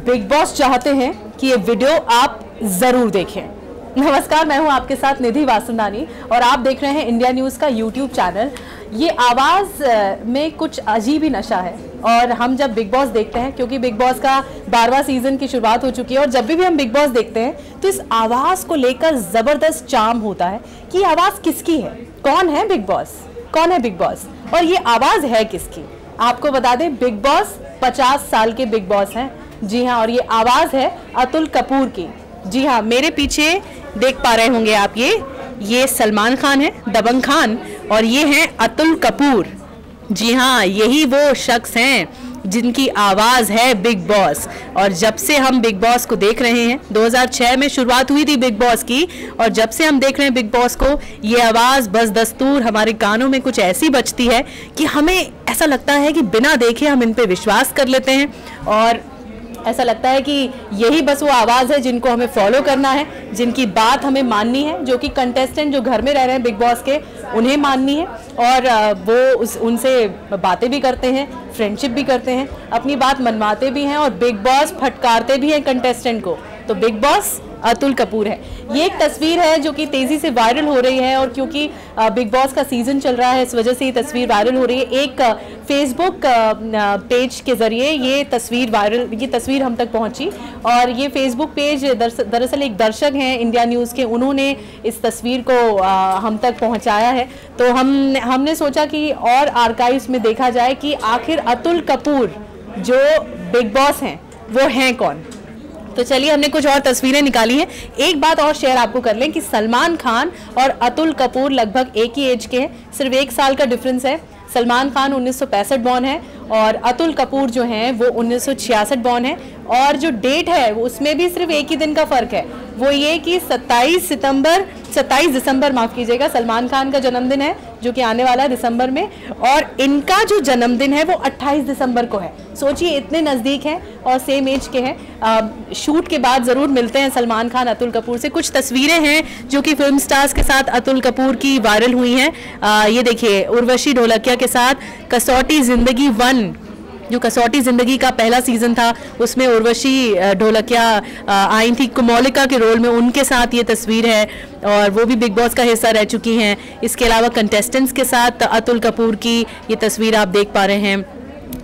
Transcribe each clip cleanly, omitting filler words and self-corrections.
Big boss चाहते हैं कि ये वीडियो आप जरूर देखें। नमस्कार, मैं हूं आपके साथ निधि वासुंदानी और आप देख रहे हैं इंडिया न्यूज़ का यूट्यूब चैनल। ये आवाज़ में कुछ अजीब ही नशा है और हम जब बिग बॉस देखते हैं, क्योंकि बिग बॉस का 12वां सीज़न की शुरुआत हो चुकी है और जब भी हम बिग बॉस देखते हैं तो इस आवाज़ को लेकर ज़बरदस्त चार्म होता है कि ये आवाज़ किसकी है, कौन है बिग बॉस, कौन है बिग बॉस और ये आवाज़ है किसकी। आपको बता दें, बिग बॉस 50 साल के बिग बॉस हैं। जी हाँ, और ये आवाज़ है अतुल कपूर की। जी हाँ, मेरे पीछे देख पा रहे होंगे आप, ये सलमान खान है, दबंग खान, और ये हैं अतुल कपूर। जी हाँ, यही वो शख्स हैं जिनकी आवाज़ है बिग बॉस। और जब से हम बिग बॉस को देख रहे हैं, 2006 में शुरुआत हुई थी बिग बॉस की, और जब से हम देख रहे हैं बिग बॉस को, ये आवाज़ बस दस्तूर हमारे कानों में कुछ ऐसी बजती है कि हमें ऐसा लगता है कि बिना देखे हम इन पे विश्वास कर लेते हैं और ऐसा लगता है कि यही बस वो आवाज़ है जिनको हमें फॉलो करना है, जिनकी बात हमें माननी है, जो कि कंटेस्टेंट जो घर में रह रहे हैं बिग बॉस के, उन्हें माननी है और वो उनसे बातें भी करते हैं, फ्रेंडशिप भी करते हैं, अपनी बात मनवाते भी हैं और बिग बॉस फटकारते भी हैं कंटेस्टेंट को। तो बिग बॉस अतुल कपूर है। ये एक तस्वीर है जो कि तेज़ी से वायरल हो रही है और क्योंकि बिग बॉस का सीज़न चल रहा है, इस वजह से ये तस्वीर वायरल हो रही है। एक फेसबुक पेज के ज़रिए ये तस्वीर हम तक पहुंची और ये फेसबुक पेज दरअसल एक दर्शक हैं इंडिया न्यूज़ के, उन्होंने इस तस्वीर को हम तक पहुंचाया है। तो हमने सोचा कि और आर्काइव्स में देखा जाए कि आखिर अतुल कपूर जो बिग बॉस हैं वो हैं कौन। तो चलिए, हमने कुछ और तस्वीरें निकाली हैं। एक बात और शेयर आपको कर लें कि सलमान खान और अतुल कपूर लगभग एक ही एज के हैं, सिर्फ 1 साल का डिफरेंस है। सलमान खान 1965 बॉर्न है और अतुल कपूर जो हैं वो 1966 बॉर्न है और जो डेट है उसमें भी सिर्फ एक ही दिन का फ़र्क है, वो ये कि 27 दिसंबर माफ़ कीजिएगा, सलमान खान का जन्मदिन है जो कि आने वाला है दिसंबर में, और इनका जो जन्मदिन है वो 28 दिसंबर को है। सोचिए, इतने नज़दीक हैं और सेम एज के हैं। शूट के बाद ज़रूर मिलते हैं सलमान खान अतुल कपूर से। कुछ तस्वीरें हैं जो कि फिल्म स्टार्स के साथ अतुल कपूर की वायरल हुई हैं। ये देखिए, उर्वशी ढोलकिया के साथ कसौटी ज़िंदगी 1, जो कसौटी ज़िंदगी का पहला सीज़न था, उसमें उर्वशी ढोलकिया आई थी कोमोलिका के रोल में, उनके साथ ये तस्वीर है और वो भी बिग बॉस का हिस्सा रह चुकी हैं। इसके अलावा कंटेस्टेंट्स के साथ अतुल कपूर की ये तस्वीर आप देख पा रहे हैं।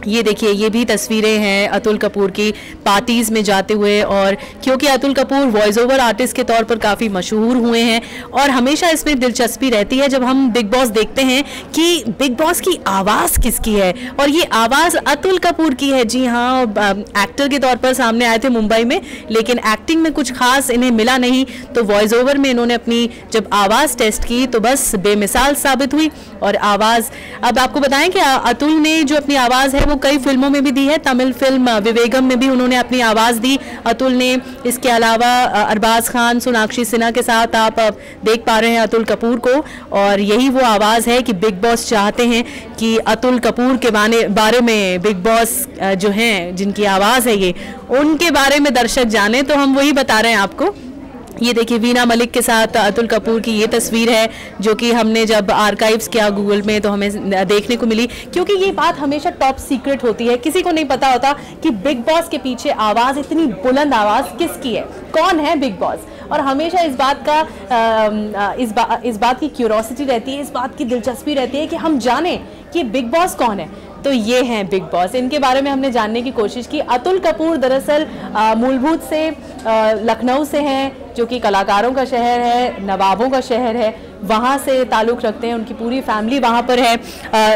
ये देखिए, ये भी तस्वीरें हैं अतुल कपूर की पार्टीज़ में जाते हुए, और क्योंकि Atul Kapoor voice over artist के तौर पर काफ़ी मशहूर हुए हैं और हमेशा इसमें दिलचस्पी रहती है जब हम बिग बॉस देखते हैं कि बिग बॉस की आवाज़ किसकी है, और ये आवाज़ अतुल कपूर की है। जी हाँ, एक्टर के तौर पर सामने आए थे मुंबई में, लेकिन एक्टिंग में कुछ खास इन्हें मिला नहीं, तो वॉइस ओवर में इन्होंने अपनी जब आवाज़ टेस्ट की तो बस बेमिसाल साबित हुई। और आवाज़, अब आपको बताएं कि अतुल ने जो अपनी आवाज़ है वो कई फिल्मों में भी दी है। तमिल फिल्म विवेगम में भी उन्होंने अपनी आवाज़ दी अतुल ने। इसके अलावा अरबाज़ खान, सोनाक्षी सिन्हा के साथ आप देख पा रहे हैं अतुल कपूर को, और यही वो आवाज़ है कि बिग बॉस चाहते हैं कि अतुल कपूर के बारे में बिग बॉस जो हैं, जिनकी आवाज़ है ये, उनके बारे में दर्शक जाने, तो हम वही बता रहे हैं आपको। ये देखिए, वीना मलिक के साथ अतुल कपूर की ये तस्वीर है जो कि हमने जब आर्काइव्स किया गूगल में तो हमें देखने को मिली, क्योंकि ये बात हमेशा टॉप सीक्रेट होती है, किसी को नहीं पता होता कि बिग बॉस के पीछे आवाज़, इतनी बुलंद आवाज़ किसकी है, कौन है बिग बॉस। और हमेशा इस बात की क्यूरोसिटी रहती है, इस बात की दिलचस्पी रहती है कि हम जानें कि बिग बॉस कौन है। तो ये हैं बिग बॉस, इनके बारे में हमने जानने की कोशिश की। अतुल कपूर दरअसल मूलभूत से लखनऊ से हैं, जो कि कलाकारों का शहर है, नवाबों का शहर है, वहाँ से ताल्लुक़ रखते हैं, उनकी पूरी फैमिली वहाँ पर है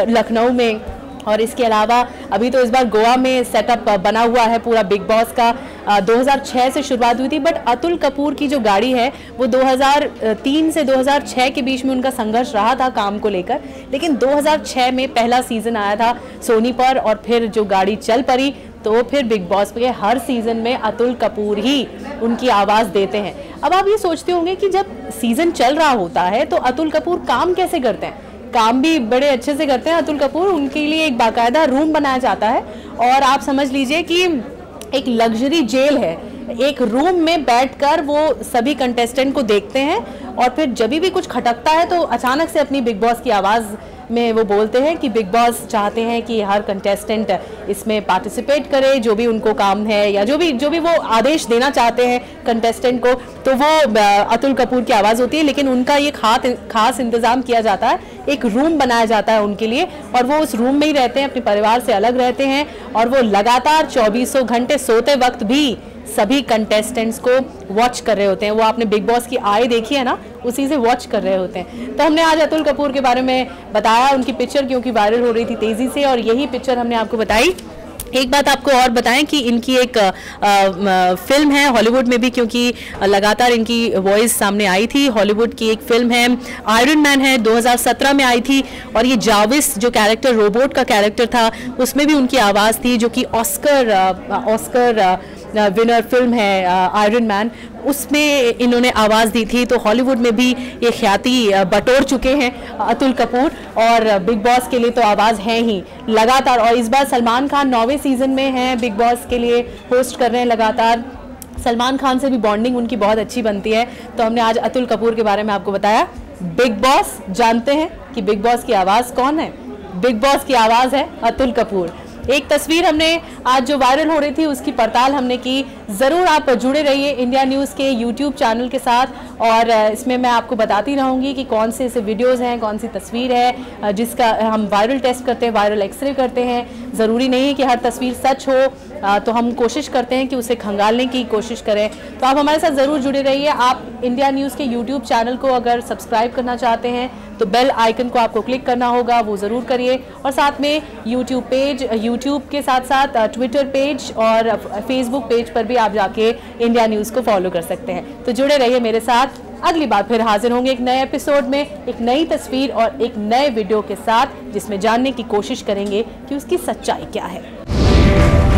लखनऊ में। और इसके अलावा अभी तो इस बार गोवा में सेटअप बना हुआ है पूरा बिग बॉस का। 2006 से शुरुआत हुई थी, बट अतुल कपूर की जो गाड़ी है वो 2003 से 2006 के बीच में उनका संघर्ष रहा था काम को लेकर, लेकिन 2006 में पहला सीज़न आया था सोनी पर और फिर जो गाड़ी चल पड़ी तो फिर बिग बॉस के हर सीज़न में अतुल कपूर ही उनकी आवाज़ देते हैं। अब आप ये सोचते होंगे कि जब सीज़न चल रहा होता है तो अतुल कपूर काम कैसे करते हैं। काम भी बड़े अच्छे से करते हैं अतुल कपूर। उनके लिए एक बाकायदा रूम बनाया जाता है और आप समझ लीजिए कि एक लग्जरी जेल है, एक रूम में बैठकर वो सभी कंटेस्टेंट को देखते हैं और फिर जब भी कुछ खटकता है तो अचानक से अपनी बिग बॉस की आवाज़ में वो बोलते हैं कि बिग बॉस चाहते हैं कि हर कंटेस्टेंट इसमें पार्टिसिपेट करे, जो भी उनको काम है या जो भी वो आदेश देना चाहते हैं कंटेस्टेंट को, तो वो अतुल कपूर की आवाज़ होती है। लेकिन उनका ये खास इंतज़ाम किया जाता है, एक रूम बनाया जाता है उनके लिए, और वो उस रूम में ही रहते हैं, अपने परिवार से अलग रहते हैं, और वो लगातार 24 घंटे सोते वक्त भी सभी कंटेस्टेंट्स को वॉच कर रहे होते हैं। वो आपने बिग बॉस की आई देखी है ना, उसी से वॉच कर रहे होते हैं। तो हमने आज अतुल कपूर के बारे में बताया, उनकी पिक्चर क्योंकि वायरल हो रही थी तेज़ी से, और यही पिक्चर हमने आपको बताई। एक बात आपको और बताएं कि इनकी एक फिल्म है हॉलीवुड में भी, क्योंकि लगातार इनकी वॉइस सामने आई थी। हॉलीवुड की एक फिल्म है आयरन मैन है, 2017 में आई थी, और ये जाविस जो कैरेक्टर, रोबोट का कैरेक्टर था, उसमें भी उनकी आवाज़ थी, जो कि ऑस्कर विनर फिल्म है आयरन मैन, उसमें इन्होंने आवाज़ दी थी। तो हॉलीवुड में भी ये ख्याति बटोर चुके हैं अतुल कपूर, और बिग बॉस के लिए तो आवाज़ है ही लगातार। और इस बार सलमान खान 9वें सीज़न में हैं, बिग बॉस के लिए होस्ट कर रहे हैं लगातार। सलमान खान से भी बॉन्डिंग उनकी बहुत अच्छी बनती है। तो हमने आज अतुल कपूर के बारे में आपको बताया। बिग बॉस जानते हैं कि बिग बॉस की आवाज़ कौन है? बिग बॉस की आवाज़ है अतुल कपूर। एक तस्वीर हमने आज जो वायरल हो रही थी उसकी पड़ताल हमने की। ज़रूर आप जुड़े रहिए इंडिया न्यूज़ के यूट्यूब चैनल के साथ, और इसमें मैं आपको बताती रहूँगी कि कौन से ऐसे वीडियोज़ हैं, कौन सी तस्वीर है जिसका हम वायरल टेस्ट करते हैं, वायरल एक्सरे करते हैं। ज़रूरी नहीं है कि हर तस्वीर सच हो, तो हम कोशिश करते हैं कि उसे खंगालने की कोशिश करें। तो आप हमारे साथ ज़रूर जुड़े रहिए। आप इंडिया न्यूज़ के यूट्यूब चैनल को अगर सब्सक्राइब करना चाहते हैं तो बेल आइकन को आपको क्लिक करना होगा, वो ज़रूर करिए। और साथ में यूट्यूब के साथ साथ ट्विटर पेज और फेसबुक पेज पर भी आप जाके इंडिया न्यूज़ को फॉलो कर सकते हैं। तो जुड़े रहिए मेरे साथ। अगली बार फिर हाजिर होंगे एक नए एपिसोड में, एक नई तस्वीर और एक नए वीडियो के साथ, जिसमें जानने की कोशिश करेंगे कि उसकी सच्चाई क्या है।